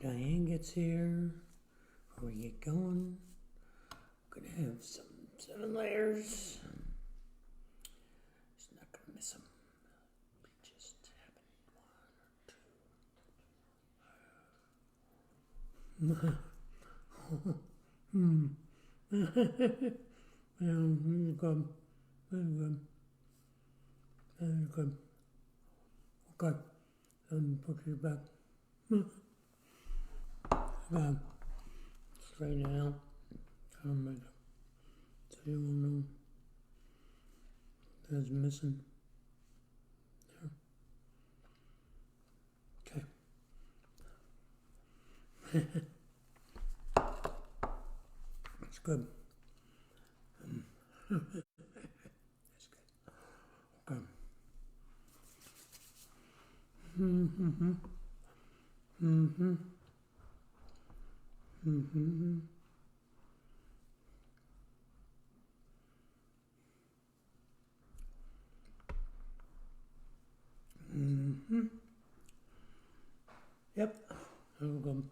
Diane gets here, before we get going, I'm gonna have some 7 layers. She's not gonna miss them. We just having 1 or 2. Very good. Very good. Very good. Okay. Put you back. Straighten it out. So you will know that's missing. There. Okay. That's good. That's good. Okay. Mm-hmm. Mm-hmm. Mm-hmm. Mm-hmm. Yep. Good.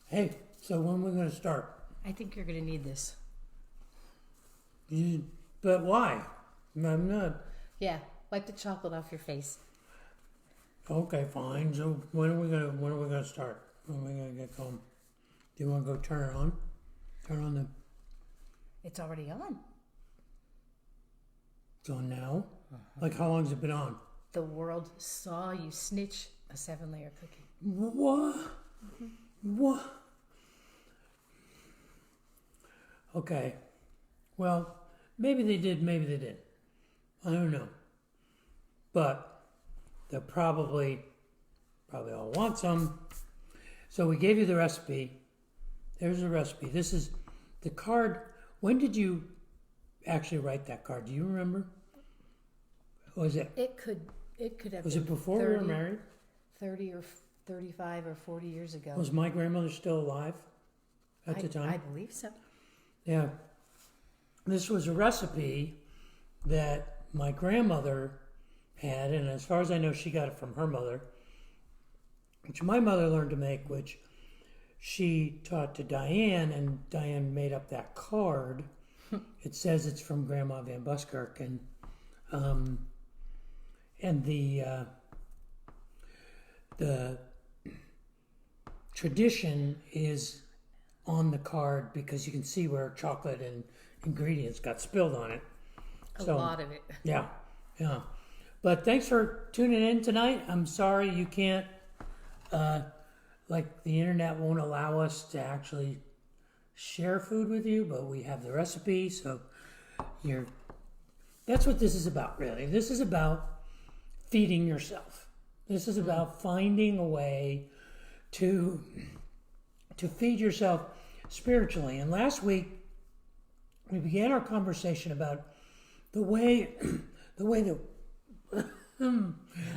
Hey, so when are we going to start? I think you're going to need this. But why? I'm not. Yeah, wipe the chocolate off your face. Okay, fine. So when are we gonna start? When are we gonna get going? Do you want to go turn it on? Turn on the. It's already on. It's on now. Like how long's it been on? The world saw you snitch a 7-layer cookie. What? Mm-hmm. What? Okay. Well, maybe they did. Maybe they didn't. I don't know. But they'll probably all want some. So we gave you the recipe. There's the recipe. This is the card. When did you actually write that card? Do you remember? Was it? It could have. Was it before 30, we were married? 30 or 35 or 40 years ago. Was my grandmother still alive at the time? I believe so. Yeah. This was a recipe that my grandmother had, and as far as I know, she got it from her mother, which my mother learned to make, which she taught to Diane, and Diane made up that card. It says it's from Grandma Van Buskirk, and the tradition is on the card because you can see where chocolate and ingredients got spilled on it. A lot of it. Yeah. But thanks for tuning in tonight. I'm sorry you can't, the internet won't allow us to actually share food with you, but we have the recipe, so that's what this is about, really. This is about feeding yourself. This is about finding a way to feed yourself spiritually. And last week, we began our conversation about the way that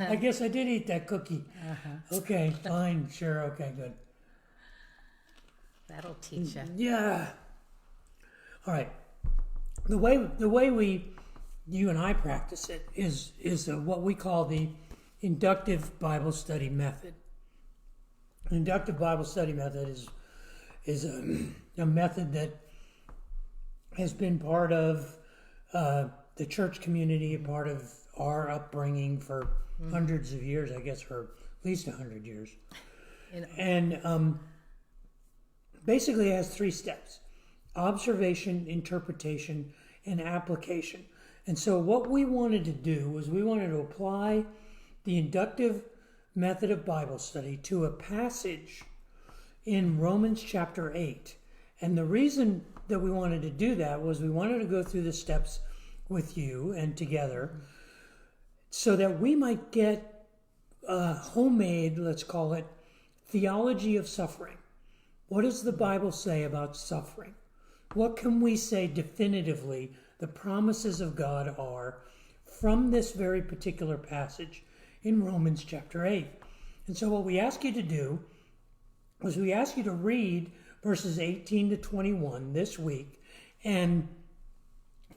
I guess I did eat that cookie. Uh-huh. Okay, fine, sure, okay, good. That'll teach you. Yeah. All right. The way you and I practice it is what we call the inductive Bible study method. The inductive Bible study method is a method that has been part of the church community, a part of our upbringing for hundreds of years, I guess for at least 100 years. And basically it has 3 steps: observation, interpretation, and application. And so what we wanted to do was we wanted to apply the inductive method of Bible study to a passage in Romans chapter 8. And the reason that we wanted to do that was we wanted to go through the steps with you and together so that we might get a homemade, let's call it, theology of suffering. What does the Bible say about suffering? What can we say definitively the promises of God are from this very particular passage in Romans chapter 8? And so what we ask you to do was we ask you to read verses 18 to 21 this week and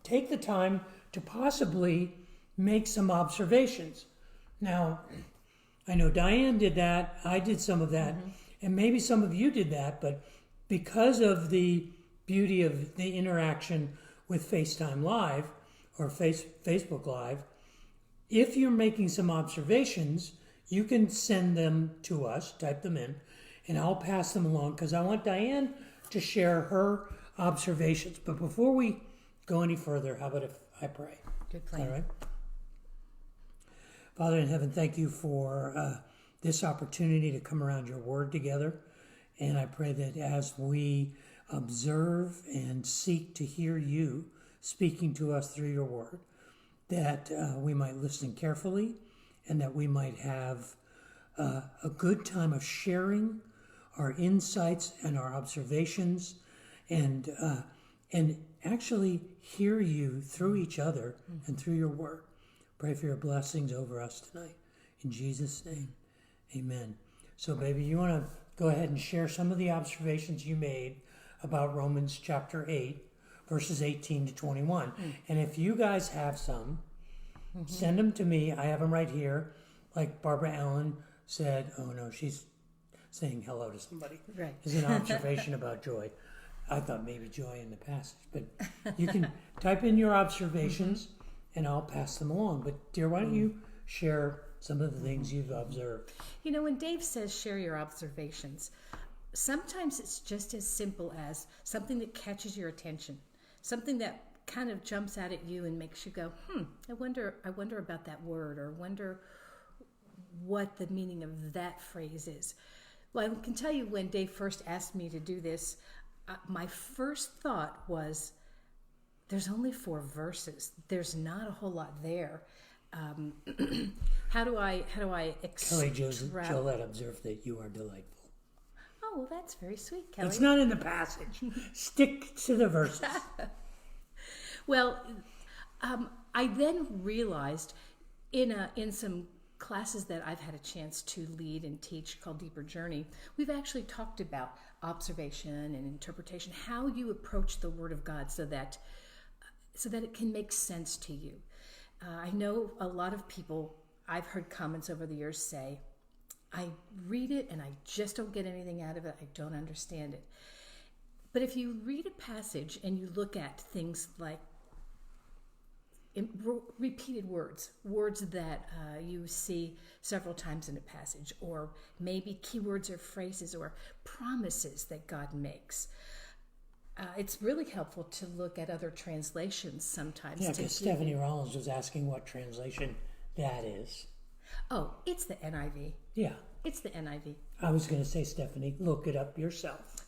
take the time to possibly make some observations. Now, I know Diane did that. I did some of that. And maybe some of you did that. But because of the beauty of the interaction with FaceTime Live or Facebook Live, if you're making some observations, you can send them to us, type them in, and I'll pass them along because I want Diane to share her observations. But before we go any further, how about if I pray? Good plan. All right. Father in heaven, thank you for this opportunity to come around your word together. And I pray that as we observe and seek to hear you speaking to us through your word, that we might listen carefully and that we might have a good time of sharing our insights and our observations and actually hear you through each other and through your word. Pray for your blessings over us tonight. In Jesus' name, amen. So, baby, you want to go ahead and share some of the observations you made about Romans chapter 8, verses 18 to 21. And if you guys have some, send them to me. I have them right here. Like Barbara Allen said, oh no, she's saying hello to somebody. Right. Is an observation about joy. I thought maybe joy in the passage, but you can type in your observations and I'll pass them along. But dear, why don't you share some of the things you've observed? You know, when Dave says share your observations, sometimes it's just as simple as something that catches your attention, something that kind of jumps out at you and makes you go, I wonder about that word, or wonder what the meaning of that phrase is. Well, I can tell you when Dave first asked me to do this, my first thought was, there's only 4 verses. There's not a whole lot there. How do I Kelly Jolette observed that you are delightful. Oh, well, that's very sweet, Kelly. It's not in the passage. Stick to the verses. Well, I then realized in some classes that I've had a chance to lead and teach called Deeper Journey, we've actually talked about observation and interpretation, how you approach the Word of God so that it can make sense to you. I know a lot of people, I've heard comments over the years say, I read it and I just don't get anything out of it. I don't understand it. But if you read a passage and you look at things like repeated words that you see several times in a passage, or maybe keywords or phrases or promises that God makes, it's really helpful to look at other translations sometimes. Yeah, because Stephanie Rollins was asking what translation that is. Oh, it's the NIV. Yeah. It's the NIV. I was going to say, Stephanie, look it up yourself.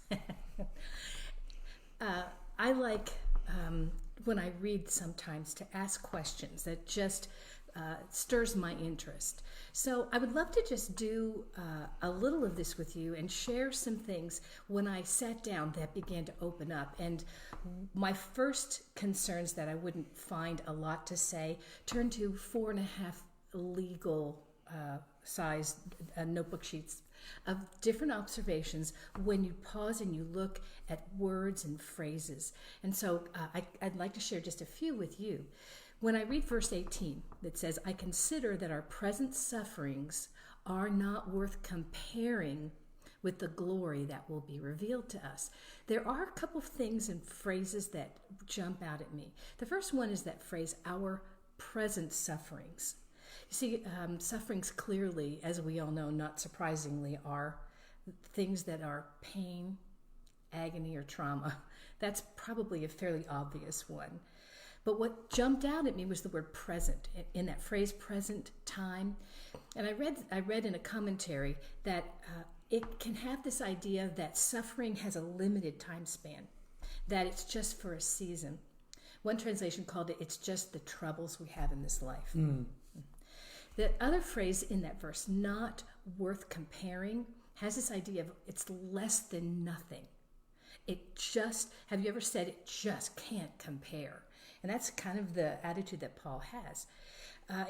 I like, when I read sometimes, to ask questions that just stirs my interest. So I would love to just do a little of this with you and share some things when I sat down that began to open up. And my first concerns that I wouldn't find a lot to say turned to 4.5 legal size notebook sheets of different observations when you pause and you look at words and phrases. And so I'd like to share just a few with you. When I read verse 18, that says, I consider that our present sufferings are not worth comparing with the glory that will be revealed to us. There are a couple of things and phrases that jump out at me. The first one is that phrase, our present sufferings. You see, sufferings clearly, as we all know, not surprisingly, are things that are pain, agony, or trauma. That's probably a fairly obvious one. But what jumped out at me was the word present, in that phrase, present time. And I read in a commentary that it can have this idea that suffering has a limited time span, that it's just for a season. One translation called it, it's just the troubles we have in this life. The other phrase in that verse, not worth comparing, has this idea of it's less than nothing. It just, have you ever said it just can't compare? And that's kind of the attitude that Paul has.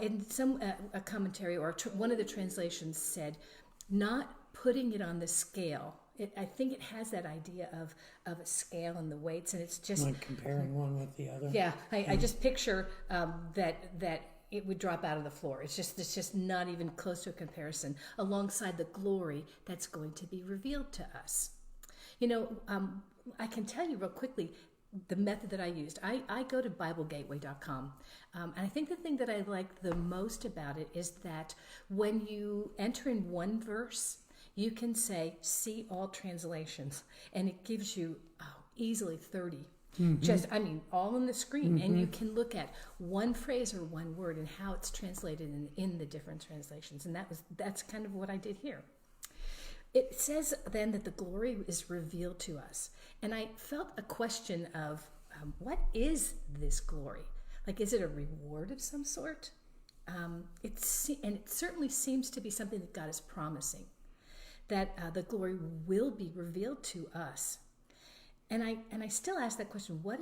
In some a commentary or one of the translations said, not putting it on the scale. I think it has that idea of a scale and the weights, and it's just like comparing one with the other. Yeah, I just picture that it would drop out of the floor. It's just not even close to a comparison alongside the glory that's going to be revealed to us. I can tell you real quickly the method that I used. I go to BibleGateway.com, and I think the thing that I like the most about it is that when you enter in one verse, you can say, see all translations, and it gives you easily 30. All on the screen, and you can look at one phrase or one word and how it's translated in the different translations, and that's kind of what I did here. It says then that the glory is revealed to us, and I felt a question of what is this glory? Like, is it a reward of some sort? And it certainly seems to be something that God is promising, that the glory will be revealed to us. And I still ask that question, what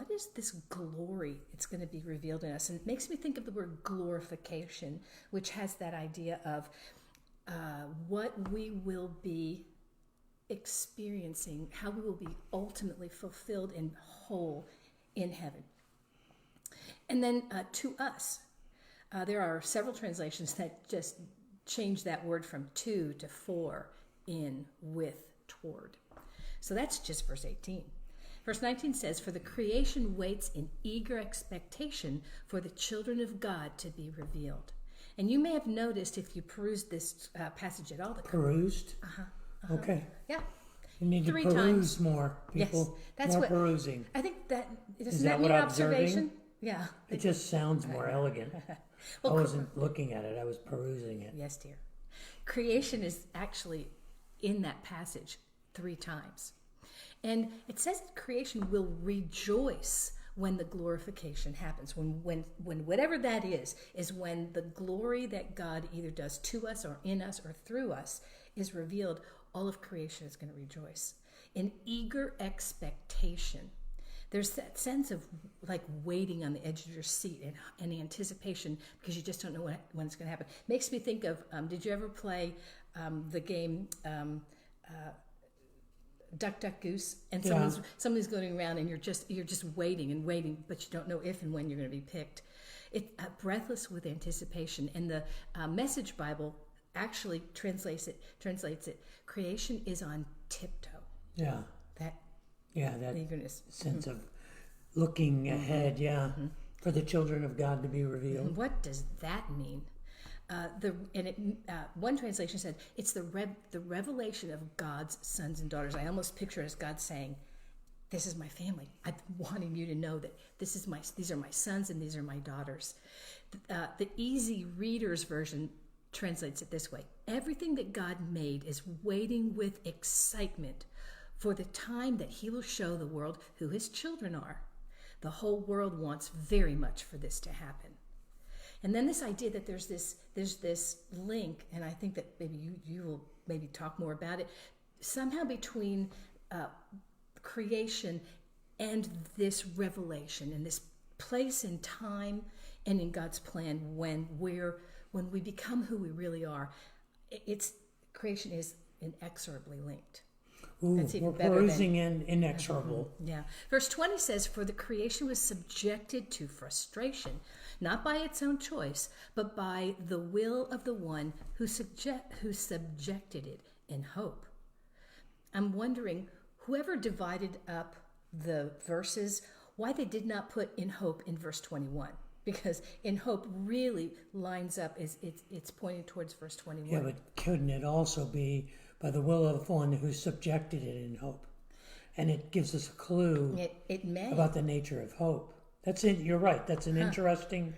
is this glory that's going to be revealed in us? And it makes me think of the word glorification, which has that idea of what we will be experiencing, how we will be ultimately fulfilled and whole in heaven. And then to us, there are several translations that just change that word from to for, in, with, toward. So that's just verse 18. Verse 19 says, for the creation waits in eager expectation for the children of God to be revealed. And you may have noticed if you perused this passage at all. Perused? Okay. Yeah. You need 3 to peruse times. more, people. Yes, that's more what, perusing. I think that, Is that that mean what observation? observing? Yeah. It just sounds more elegant. Well, I wasn't looking at it. I was perusing it. Yes, dear. Creation is actually in that passage 3 times. And it says that creation will rejoice when the glorification happens. When whatever that is when the glory that God either does to us or in us or through us is revealed, all of creation is going to rejoice. In eager expectation. There's that sense of like waiting on the edge of your seat and anticipation because you just don't know when it's going to happen. Makes me think of, did you ever play the game Duck, Duck, Goose? And someone's going around and you're just waiting and waiting, but you don't know if and when you're going to be picked. It's breathless with anticipation. And the Message Bible actually translates it. Creation is on tiptoe. Yeah. That eagerness. Sense of looking ahead, for the children of God to be revealed. What does that mean? One translation said it's the revelation of God's sons and daughters. I almost picture it as God saying, "This is my family. I'm wanting you to know that these are my sons and these are my daughters." The Easy Reader's version translates it this way: everything that God made is waiting with excitement for the time that he will show the world who his children are. The whole world wants very much for this to happen. And then this idea that there's this link, and I think that maybe you will maybe talk more about it, somehow between creation and this revelation and this place in time and in God's plan when we become who we really are. Creation is inexorably linked. Ooh, That's even we're better perusing in inexorable. Yeah. Verse 20 says, for the creation was subjected to frustration, not by its own choice, but by the will of the one who subjected it in hope. I'm wondering, whoever divided up the verses, why they did not put in hope in verse 21. Because in hope really lines up, it's pointing towards verse 21. Yeah, but couldn't it also be by the will of the one who subjected it in hope? And it gives us a clue it may. about the nature of hope. That's it. You're right. That's an interesting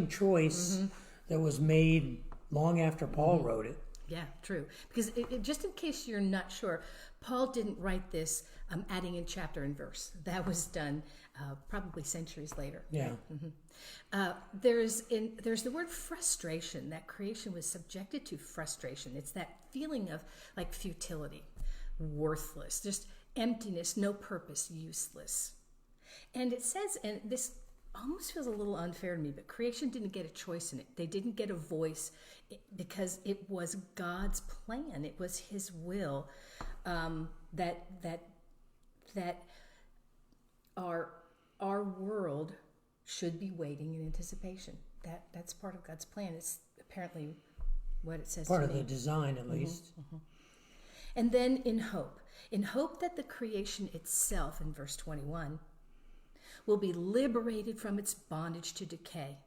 choice that was made long after Paul wrote it. Yeah, true. Because just in case you're not sure, Paul didn't write this adding in chapter and verse. That was done probably centuries later. Yeah. There's the word frustration. That creation was subjected to frustration. It's that feeling of like futility, worthless, just emptiness, no purpose, useless. And it says, and this almost feels a little unfair to me, but creation didn't get a choice in it. They didn't get a voice because it was God's plan. It was his will that our world should be waiting in anticipation. That's part of God's plan. It's apparently what it says Part to of me. the design, at least. And then in hope that the creation itself, in verse 21, will be liberated from its bondage to decay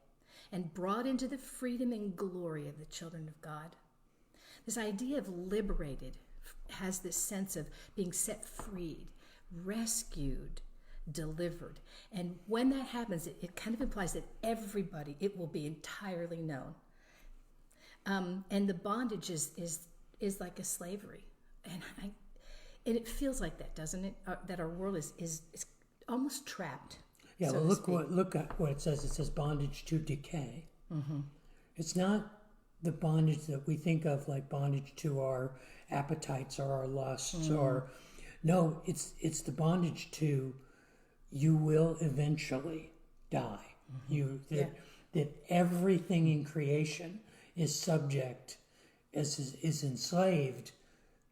and brought into the freedom and glory of the children of God. This idea of liberated has this sense of being set free, rescued, delivered. And when that happens, it kind of implies that everybody, it will be entirely known. And the bondage is like a slavery. And it feels like that, doesn't it? That our world is almost trapped. Yeah, so well, to look at what it says. It says bondage to decay. It's not the bondage that we think of like bondage to our appetites or our lusts or no, it's the bondage to you will eventually die. That everything in creation is subject, is enslaved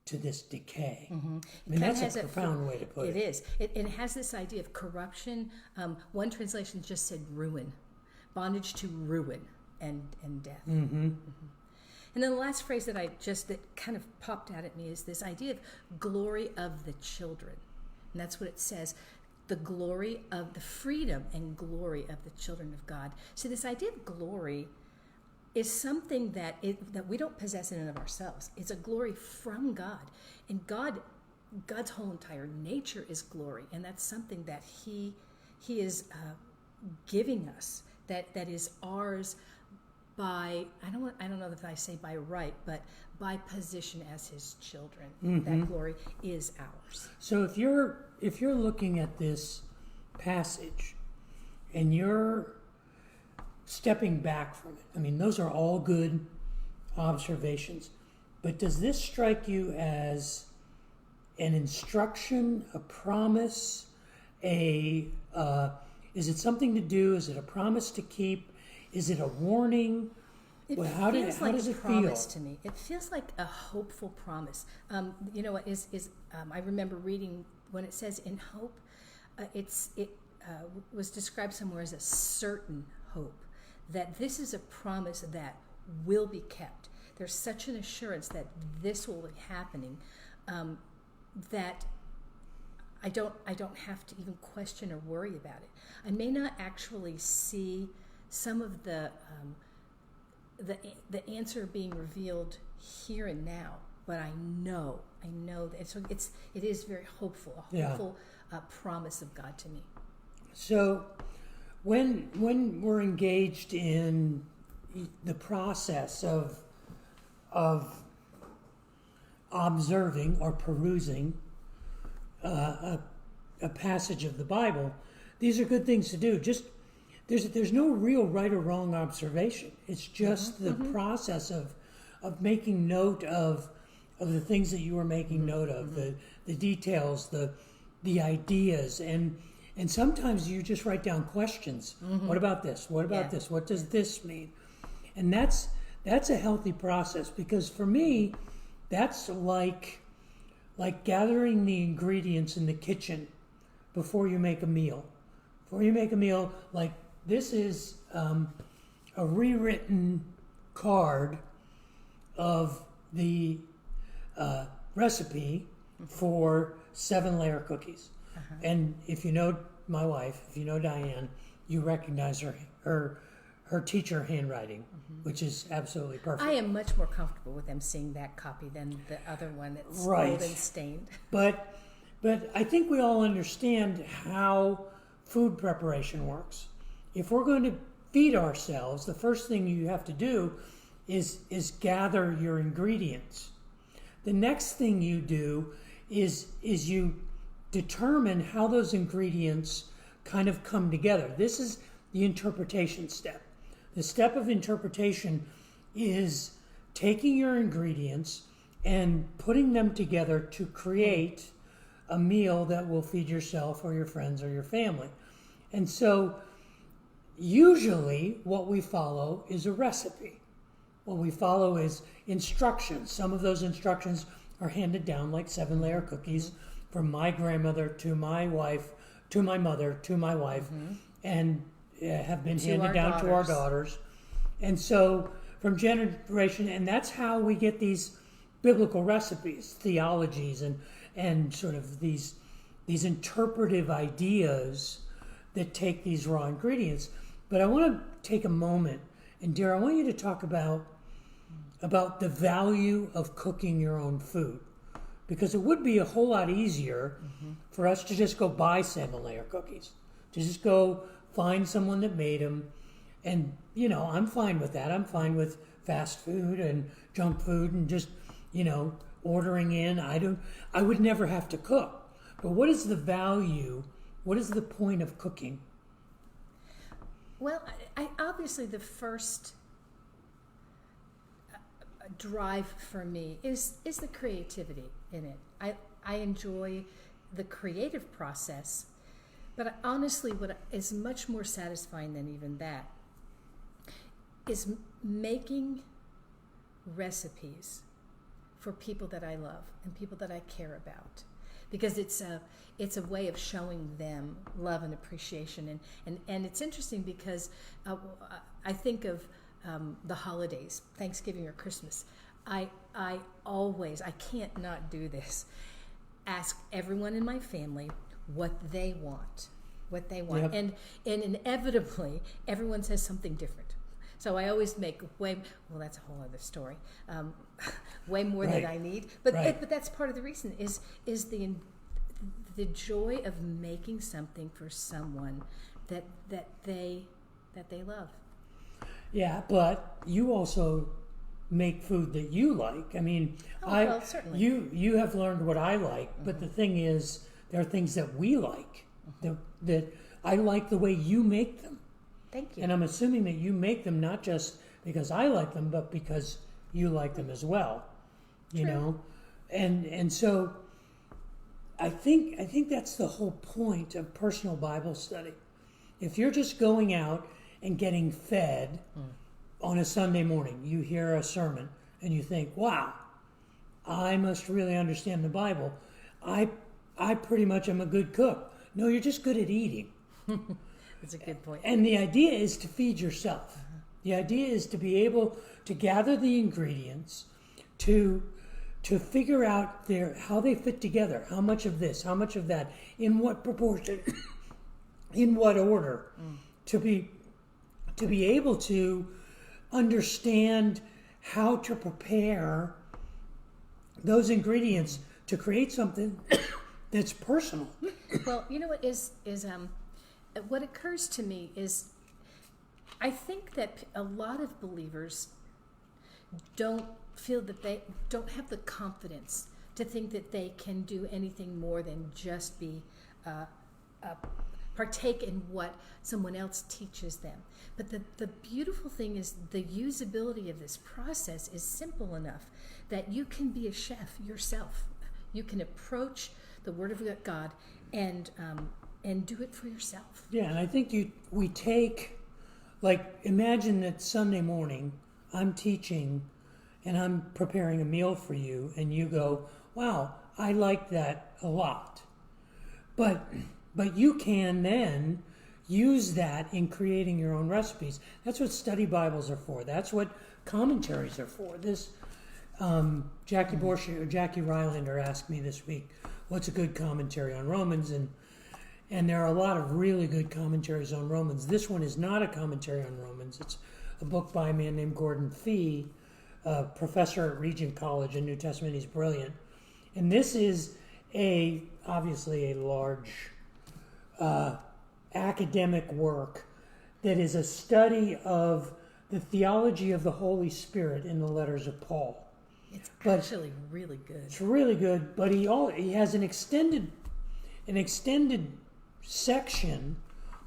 to this decay. I mean, that's a profound way to put it. It is. It has this idea of corruption. One translation just said ruin, bondage to ruin and death. And then the last phrase that kind of popped out at me is this idea of glory of the children. And that's what it says. The glory of the freedom and glory of the children of God. So this idea of glory is something that we don't possess in and of ourselves. It's a glory from God. And God's whole entire nature is glory. And that's something that He is giving us, that is ours by, I don't know if I say by right, but by position as His children. That glory is ours. So if you're looking at this passage and you're stepping back from it, I mean, those are all good observations, but does this strike you as an instruction, a promise, is it something to do? Is it a promise to keep? Is it a warning? How does it feel to me? It feels like a hopeful promise. You know what I remember reading when it says in hope, it was described somewhere as a certain hope, that this is a promise that will be kept. There's such an assurance that this will be happening, that I don't have to even question or worry about it. I may not actually see some of the answer being revealed here and now, but I know that. So it is very hopeful, a hopeful promise of God to me. So when we're engaged in the process of observing or perusing a passage of the Bible, these are good things to do. Just there's no real right or wrong observation. It's just the process of making note of the things that you were making note of, the details, the ideas, and sometimes you just write down questions. What about this? What about this? What does this mean? And that's a healthy process, because for me, that's like gathering the ingredients in the kitchen before you make a meal. Before you make a meal, like this is a rewritten card of the recipe for 7-layer cookies. And if you know my wife, if you know Diane, you recognize her teacher handwriting, which is absolutely perfect. I am much more comfortable with them seeing that copy than the other one that's old and stained. But I think we all understand how food preparation works. If we're going to feed ourselves, the first thing you have to do is gather your ingredients. The next thing you do is you determine how those ingredients kind of come together. This is the interpretation step. The step of interpretation is taking your ingredients and putting them together to create a meal that will feed yourself or your friends or your family. And so usually what we follow is a recipe. What we follow is instructions. Some of those instructions are handed down like 7-layer cookies from my grandmother to my wife, to my mother, to my wife. And have been To handed our down to our daughters. daughters. And so from generation, and that's how we get these biblical recipes, theologies, and sort of these interpretive ideas that take these raw ingredients. But I want to take a moment, and dear, I want you to talk about the value of cooking your own food. Because it would be a whole lot easier for us to just go buy salmon layer cookies, to just go find someone that made them. And, I'm fine with that. I'm fine with fast food and junk food and just, ordering in. I would never have to cook. But what is the value? What is the point of cooking? Well, I obviously the first drive for me is the creativity in it. I enjoy the creative process, but honestly, what is much more satisfying than even that is making recipes for people that I love and people that I care about, because it's a way of showing them love and appreciation. And it's interesting because I think of the holidays, Thanksgiving or Christmas. I can't not do this. Ask everyone in my family what they want. Yep. And inevitably, everyone says something different. So I always make that's a whole other story, way more Right. than I need. But Right. but that's part of the reason is the joy of making something for someone that they love. Yeah, but you also make food that you like. I mean, Well, certainly. you have learned what I like, but the thing is, there are things that we like that I like the way you make them. Thank you. And I'm assuming that you make them not just because I like them, but because you like them as well. You True. know, and so I think that's the whole point of personal Bible study. If you're just going out and getting fed on a Sunday morning, you hear a sermon and you think, "Wow, I must really understand the Bible. I pretty much am a good cook." No, you're just good at eating. That's a good point. And the idea is to feed yourself. The idea is to be able to gather the ingredients, to figure out how they fit together, how much of this, how much of that, in what proportion, in what order, to be able to understand how to prepare those ingredients to create something that's personal. Well, you know what is what occurs to me is I think that a lot of believers don't feel that they don't have the confidence to think that they can do anything more than just be partake in what someone else teaches them. But the beautiful thing is the usability of this process is simple enough that you can be a chef yourself. You can approach the Word of God and do it for yourself. Yeah, and I think we take, like, imagine that Sunday morning I'm teaching and I'm preparing a meal for you, and you go, "Wow, I like that a lot." But you can then use that in creating your own recipes. That's what study Bibles are for. That's what commentaries are for. This Jackie Rylander asked me this week, "What's a good commentary on Romans?" And there are a lot of really good commentaries on Romans. This one is not a commentary on Romans. It's a book by a man named Gordon Fee, a professor at Regent College in New Testament. He's brilliant. And this is obviously a large academic work that is a study of the theology of the Holy Spirit in the letters of Paul. It's actually really good. It's really good, but he has an extended section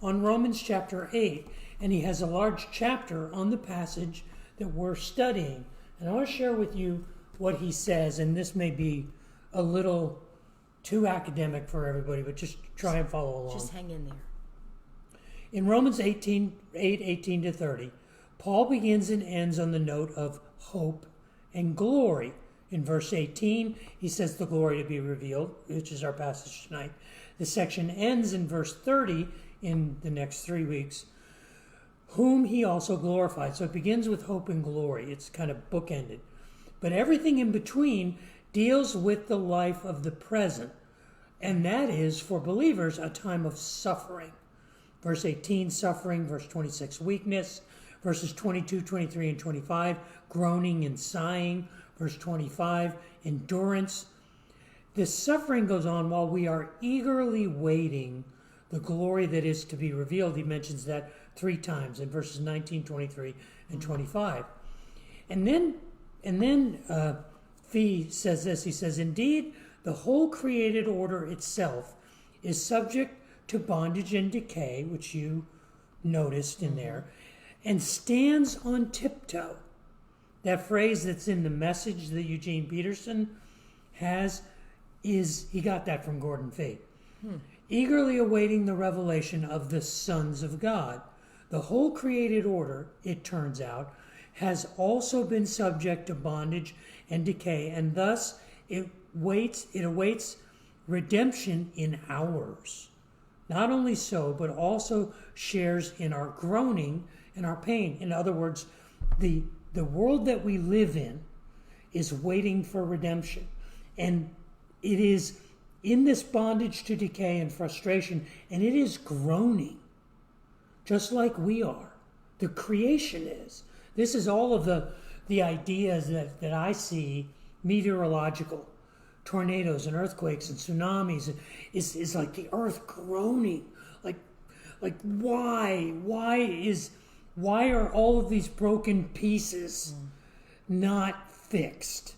on Romans chapter 8, and he has a large chapter on the passage that we're studying. And I want to share with you what he says, and this may be a little too academic for everybody, but just try and follow along. Just hang in there. In Romans 18 to 30, Paul begins and ends on the note of hope and glory. In verse 18, he says the glory to be revealed, which is our passage tonight. The section ends in verse 30 in the next 3 weeks whom he also glorified. So it begins with hope and glory. It's kind of bookended. But everything in between deals with the life of the present. And that is, for believers, a time of suffering. Verse 18, suffering. Verse 26, weakness. Verses 22, 23, and 25, groaning and sighing. Verse 25, endurance. This suffering goes on while we are eagerly waiting the glory that is to be revealed. He mentions that 3 times in verses 19, 23, and 25. And then Fee says this. He says, indeed, the whole created order itself is subject to bondage and decay, which you noticed in there, and stands on tiptoe. That phrase that's in the message that Eugene Peterson has he got that from Gordon Fee. Eagerly awaiting the revelation of the sons of God. The whole created order, it turns out, has also been subject to bondage and decay, and thus it awaits redemption in ours. Not only so, but also shares in our groaning and our pain. In other words, the world that we live in is waiting for redemption. And it is in this bondage to decay and frustration, and it is groaning, just like we are. The creation is. This is all of the ideas that I see, meteorological, tornadoes and earthquakes and tsunamis, is like the earth groaning. Like why are all of these broken pieces not fixed?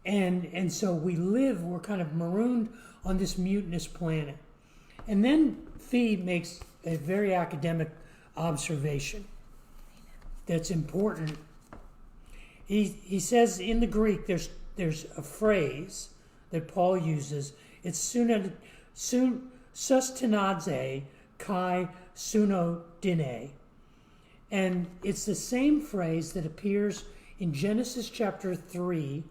And so we're kind of marooned on this mutinous planet. And then Fee makes a very academic observation that's important. He says in the Greek there's a phrase that Paul uses. It's sustenadze kai sunodine. And it's the same phrase that appears in Genesis chapter 3,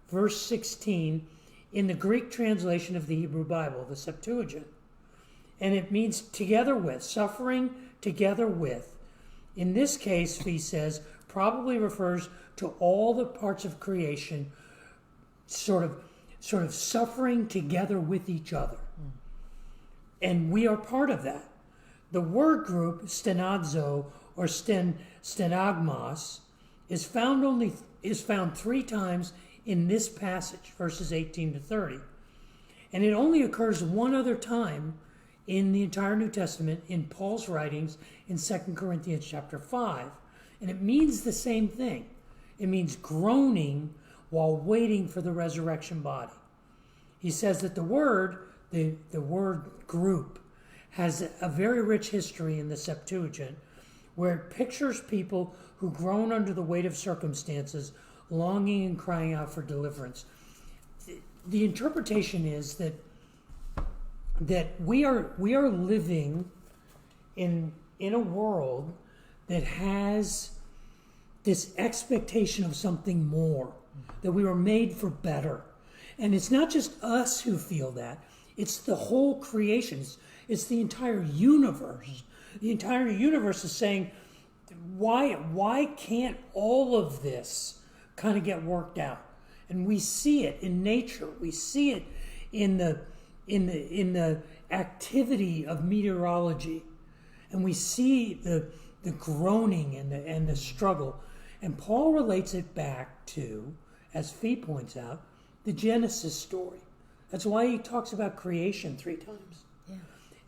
verse 16, in the Greek translation of the Hebrew Bible, the Septuagint. And it means together with, suffering together with. In this case, he says, probably refers to all the parts of creation sort of suffering together with each other. And we are part of that. The word group, stenadzo or stenagmos, is found 3 times in this passage, verses 18 to 30. And it only occurs one other time in the entire New Testament in Paul's writings in 2 Corinthians chapter 5. And it means the same thing. It means groaning while waiting for the resurrection body. He says that the word group has a very rich history in the Septuagint, where it pictures people who groan under the weight of circumstances, longing and crying out for deliverance. The interpretation is that we are living in a world that has this expectation of something more, that we were made for better. And it's not just us who feel that, it's the whole creation. It's the entire universe. The entire universe is saying, why can't all of this kind of get worked out? And we see it in nature. We see it in the activity of meteorology, and we see the groaning and the struggle. And Paul relates it back to, as Fee points out, the Genesis story. That's why he talks about creation 3 times. Yeah.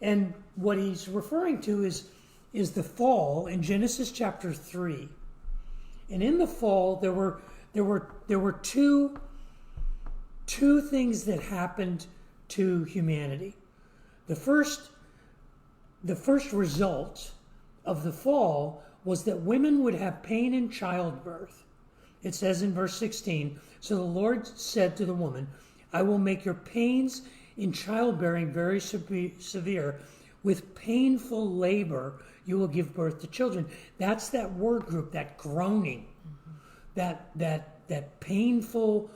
And what he's referring to is the fall in Genesis chapter 3. And in the fall, there were two things that happened to humanity. The first result of the fall was that women would have pain in childbirth. It says in verse 16, so the Lord said to the woman, I will make your pains in childbearing very severe. With painful labor, you will give birth to children. That's that word group, that groaning, that painful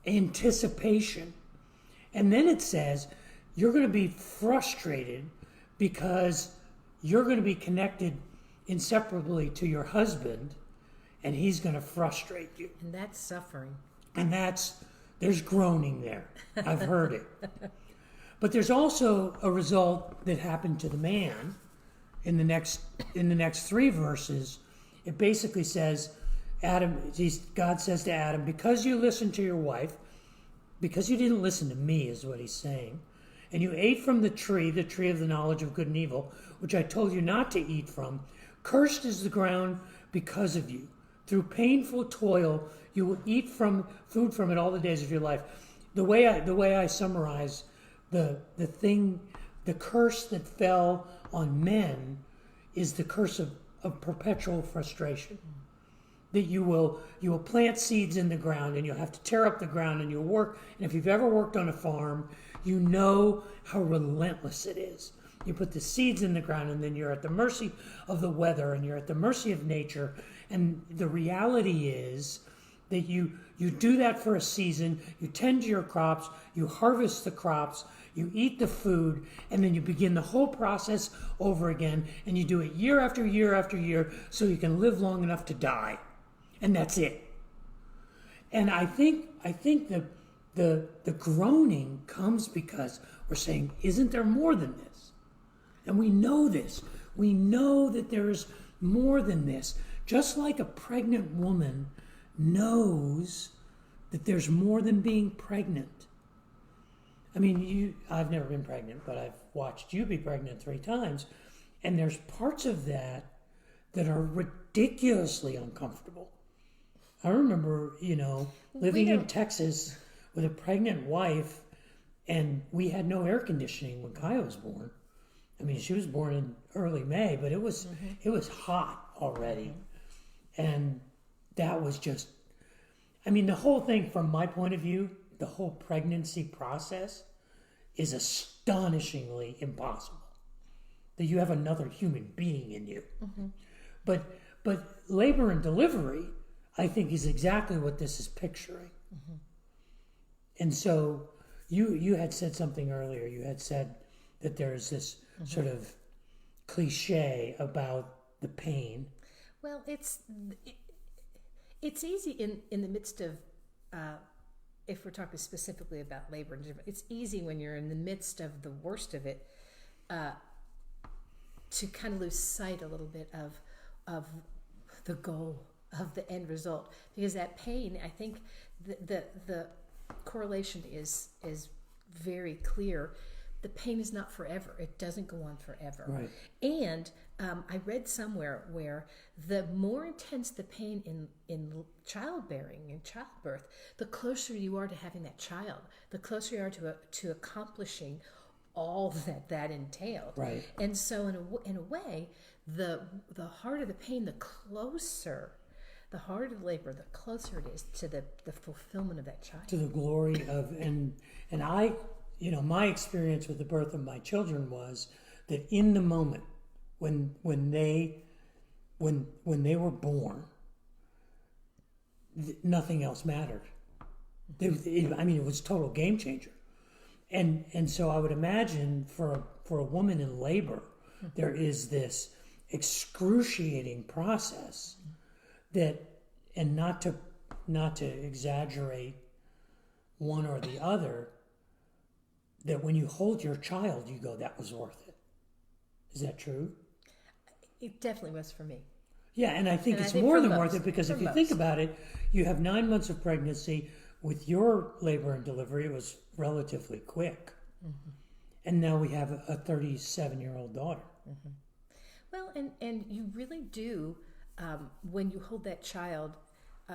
anticipation. And then it says, you're going to be frustrated because you're going to be connected inseparably to your husband, and he's going to frustrate you. And that's suffering. And there's groaning there. I've heard it. But there's also a result that happened to the man in the next 3 verses. It basically says, God says to Adam, because you listened to your wife, because you didn't listen to me, is what he's saying, and you ate from the tree of the knowledge of good and evil, which I told you not to eat from, cursed is the ground because of you. Through painful toil, you will eat food from it all the days of your life. The way I summarize the curse that fell on men is the curse of perpetual frustration. That you will plant seeds in the ground, and you'll have to tear up the ground, and you'll work. And if you've ever worked on a farm, you know how relentless it is. You put the seeds in the ground, and then you're at the mercy of the weather, and you're at the mercy of nature. And the reality is that you do that for a season, you tend to your crops, you harvest the crops, you eat the food, and then you begin the whole process over again, and you do it year after year after year so you can live long enough to die. And that's it. And I think the groaning comes because we're saying, isn't there more than this? And we know this. We know that there is more than this. Just like a pregnant woman knows that there's more than being pregnant. I mean, I've never been pregnant, but I've watched you be pregnant 3 times. And there's parts of that are ridiculously uncomfortable. I remember, living in Texas with a pregnant wife, and we had no air conditioning when Kaya was born. I mean, she was born in early May, but it was hot already. And that was just, the whole thing from my point of view, the whole pregnancy process is astonishingly impossible. That you have another human being in you. Mm-hmm. But labor and delivery, I think, is exactly what this is picturing. Mm-hmm. And so you had said something earlier. You had said that there's this sort of cliche about the pain. Well, it's easy in the midst of, if we're talking specifically about labor and delivery, it's easy when you're in the midst of the worst of it to kind of lose sight a little bit of the goal, of the end result, because that pain, I think the correlation is very clear. The pain is not forever. It doesn't go on forever. Right. And I read somewhere where the more intense the pain in childbearing, in childbirth, the closer you are to having that child, the closer you are to accomplishing all that entailed. Right. And so in a way, the harder the pain, the harder the labor, the closer it is to the fulfillment of that child. To the glory of, and I, my experience with the birth of my children was that in the moment when they were born, nothing else mattered. It was a total game changer. And so I would imagine for a woman in labor, there is this excruciating process that, and not to exaggerate one or the other, that when you hold your child, you go, that was worth it. Is that true? It definitely was for me. Yeah, and I think it's more than worth it, because if you think about it, you have 9 months of pregnancy. With your labor and delivery, it was relatively quick. Mm-hmm. And now we have a 37-year-old daughter. Mm-hmm. Well, and you really do, when you hold that child,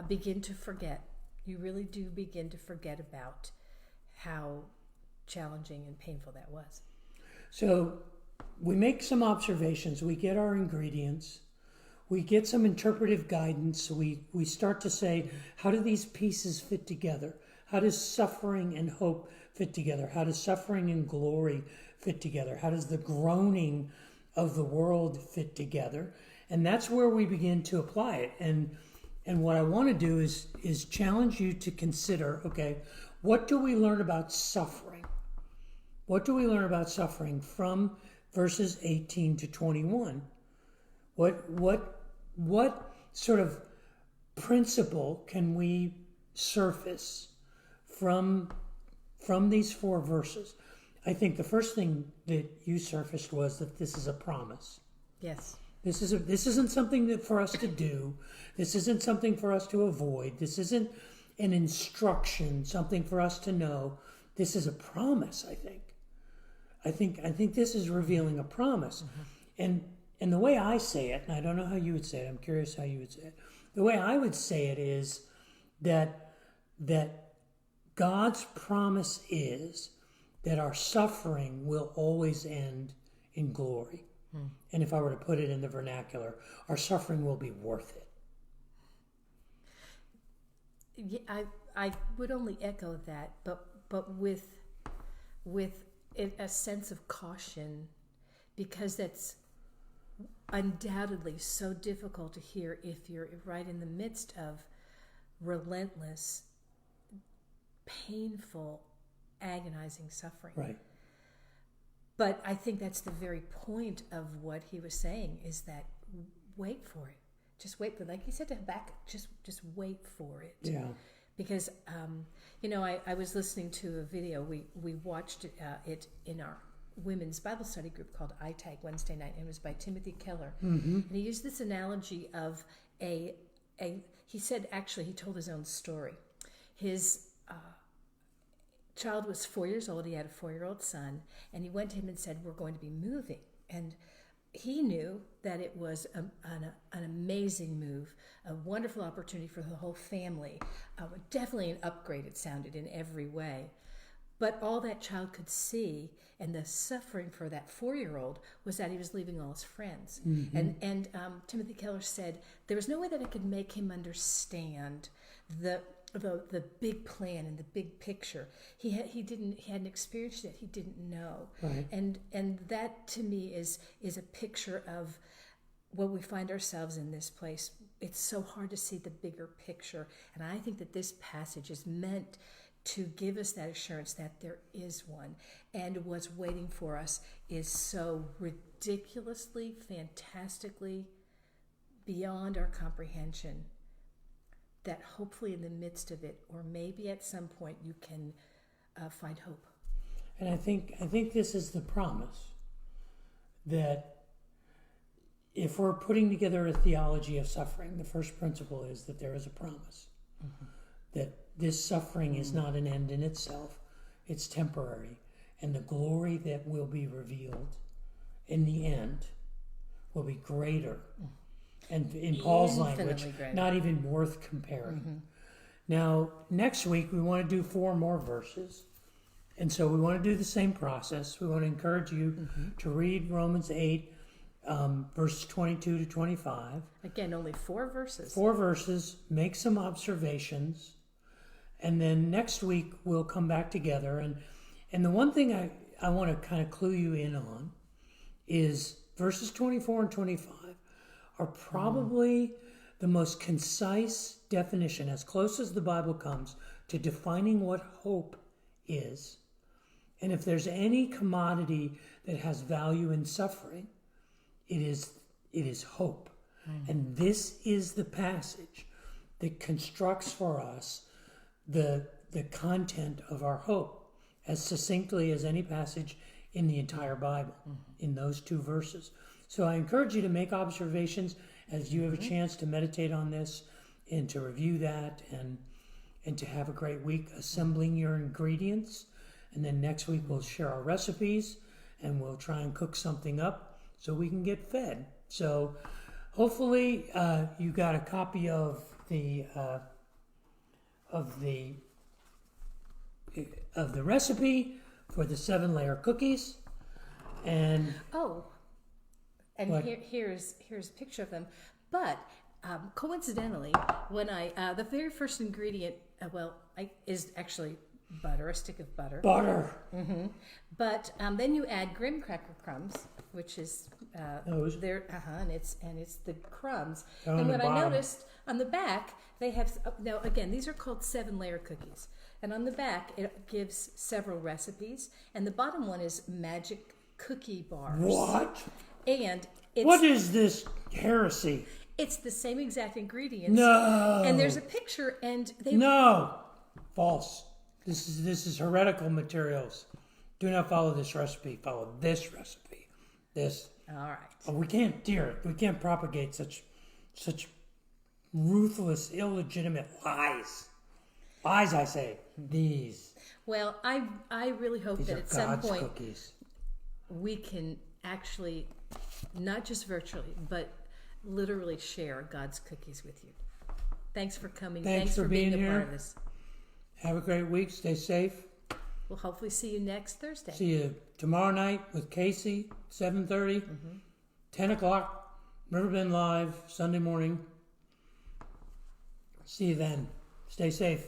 begin to forget. You really do begin to forget about how challenging and painful that was. So we make some observations. We get our ingredients. We get some interpretive guidance. We start to say, how do these pieces fit together? How does suffering and hope fit together? How does suffering and glory fit together? How does the groaning of the world fit together? And that's where we begin to apply it. And what I want to do is challenge you to consider, okay, what do we learn about suffering? What do we learn about suffering from verses 18 to 21? What sort of principle can we surface from these 4 verses? I think the first thing that you surfaced was that this is a promise. Yes. This isn't something that for us to do. This isn't something for us to avoid. This isn't an instruction, something for us to know. This is a promise, I think. I think this is revealing a promise. Mm-hmm. And the way I say it, and I don't know how you would say it, I'm curious how you would say it. The way I would say it is that God's promise is that our suffering will always end in glory. And if I were to put it in the vernacular, our suffering will be worth it. Yeah, I would only echo that, but with a sense of caution, because that's undoubtedly so difficult to hear if you're right in the midst of relentless, painful, agonizing suffering. Right. But I think that's the very point of what he was saying, is that wait for it. Just wait for it. Like he said to Habakkuk, just wait for it. Yeah. Because, I was listening to a video. We watched it in our women's Bible study group called iTag Wednesday night, and it was by Timothy Keller. Mm-hmm. And he used this analogy of he said, actually, he told his own story. His child was 4 years old. He had a 4-year-old son, and he went to him and said, "We're going to be moving." And he knew that it was an amazing move, a wonderful opportunity for the whole family, definitely an upgrade, it sounded, in every way. But all that child could see, and the suffering for that 4-year-old, was that he was leaving all his friends. Mm-hmm. And Timothy Keller said, there was no way that I could make him understand the big plan and the big picture. He hadn't experienced it. He didn't know. Right. And that to me is a picture of when we find ourselves in this place. It's so hard to see the bigger picture. And I think that this passage is meant to give us that assurance that there is one. And what's waiting for us is so ridiculously, fantastically beyond our comprehension, that hopefully in the midst of it, or maybe at some point, you can find hope. And I think this is the promise, that if we're putting together a theology of suffering, the first principle is that there is a promise. Mm-hmm. That this suffering is not an end in itself. It's temporary. And the glory that will be revealed in the end will be greater. And in Paul's language, not even worth comparing. Mm-hmm. Now, next week, we want to do 4 more verses. And so we want to do the same process. We want to encourage you to read Romans 8, verses 22 to 25. Again, only 4 verses. 4 verses. Make some observations. And then next week, we'll come back together. And the one thing I want to kind of clue you in on is verses 24 and 25 are probably the most concise definition, as close as the Bible comes, to defining what hope is. And if there's any commodity that has value in suffering, it is hope. And this is the passage that constructs for us the content of our hope as succinctly as any passage in the entire Bible, in those 2 verses. So I encourage you to make observations as you have a chance to meditate on this and to review that and to have a great week assembling your ingredients. And then next week we'll share our recipes and we'll try and cook something up so we can get fed. So hopefully you got a copy of the recipe for the 7-layer cookies. And here's a picture of them. But coincidentally, when the very first ingredient, is actually butter, a stick of butter. Butter. Mm-hmm. But then you add graham cracker crumbs, which is those. And it's the crumbs. And what I noticed on the back, they have now again, these are called 7-layer cookies. And on the back, it gives several recipes, and the bottom one is magic cookie bars. What? And what is this Heresy. It's the same exact ingredients. No. And there's a picture, and they... No. False. This is heretical materials. Do not follow this recipe. Follow this recipe. This. All right. Oh, we can't, dear. We can't propagate such ruthless, illegitimate lies. Lies, I say. These. Well, I really hope These that are at some God's point cookies. we can actually, not just virtually, but literally share God's cookies with you. Thanks for coming. Thanks for being being a part here. of this. Have a great week. Stay safe. We'll hopefully see you next Thursday. See you tomorrow night with Casey, 7:30, 10 o'clock, Riverbend Live, Sunday morning. See you then. Stay safe.